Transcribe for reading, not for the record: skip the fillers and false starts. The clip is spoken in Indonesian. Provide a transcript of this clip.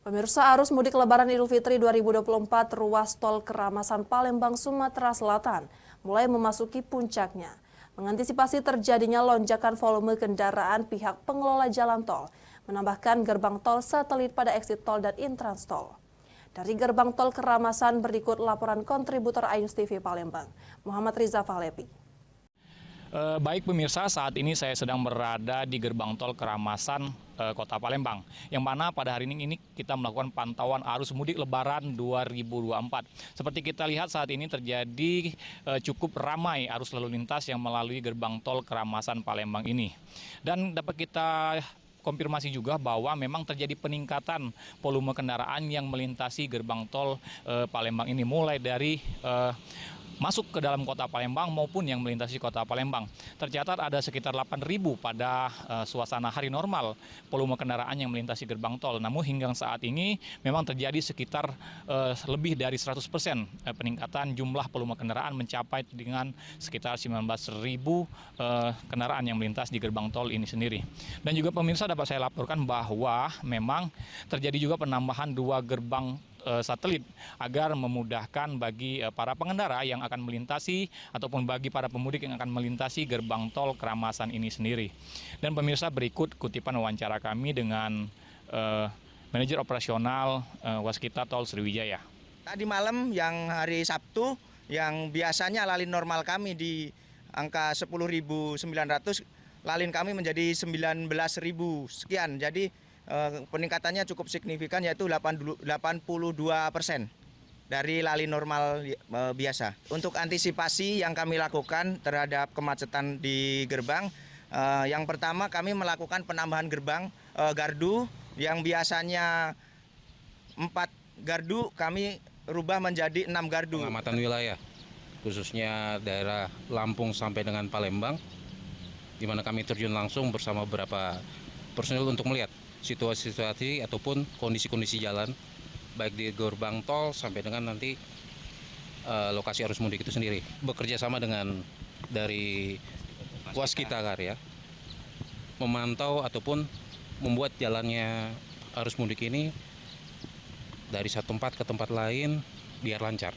Pemirsa, arus mudik Lebaran Idul Fitri 2024 ruas tol Keramasan Palembang, Sumatera Selatan mulai memasuki puncaknya. Mengantisipasi terjadinya lonjakan volume kendaraan, pihak pengelola jalan tol menambahkan gerbang tol satelit pada exit tol dan intrans tol. Dari gerbang tol Keramasan berikut laporan kontributor Ainus TV Palembang, Muhammad Riza Fahlepi. Baik pemirsa, saat ini saya sedang berada di gerbang tol Keramasan Kota Palembang, yang mana pada hari ini kita melakukan pantauan arus mudik Lebaran 2024. Seperti kita lihat saat ini terjadi cukup ramai arus lalu lintas yang melalui gerbang tol Keramasan Palembang ini. Dan dapat kita konfirmasi juga bahwa memang terjadi peningkatan volume kendaraan yang melintasi gerbang tol Palembang ini, mulai dari masuk ke dalam kota Palembang maupun yang melintasi kota Palembang. Tercatat ada sekitar 8.000 pada suasana hari normal volume kendaraan yang melintasi gerbang tol. Namun hingga saat ini memang terjadi sekitar lebih dari 100% peningkatan jumlah volume kendaraan, mencapai dengan sekitar 19.000 kendaraan yang melintas di gerbang tol ini sendiri. Dan juga pemirsa, dapat saya laporkan bahwa memang terjadi juga penambahan 2 gerbang satelit agar memudahkan bagi para pengendara yang akan melintasi ataupun bagi para pemudik yang akan melintasi gerbang tol Keramasan ini sendiri. Dan pemirsa, berikut kutipan wawancara kami dengan manajer operasional Waskita Tol Sriwijaya. Tadi malam yang hari Sabtu yang biasanya lalin normal kami di angka 10.900, lalin kami menjadi 19.000 sekian. Jadi peningkatannya cukup signifikan, yaitu 82% dari lalin normal biasa. Untuk antisipasi yang kami lakukan terhadap kemacetan di gerbang, yang pertama kami melakukan penambahan gerbang gardu yang biasanya 4 gardu kami rubah menjadi 6 gardu. Pengamatan wilayah, khususnya daerah Lampung sampai dengan Palembang, di mana kami terjun langsung bersama beberapa personil untuk melihat situasi-situasi ataupun kondisi-kondisi jalan, baik di gerbang tol sampai dengan nanti lokasi arus mudik itu sendiri. Bekerja sama dengan dari Waskita Karya, memantau ataupun membuat jalannya arus mudik ini dari satu tempat ke tempat lain biar lancar.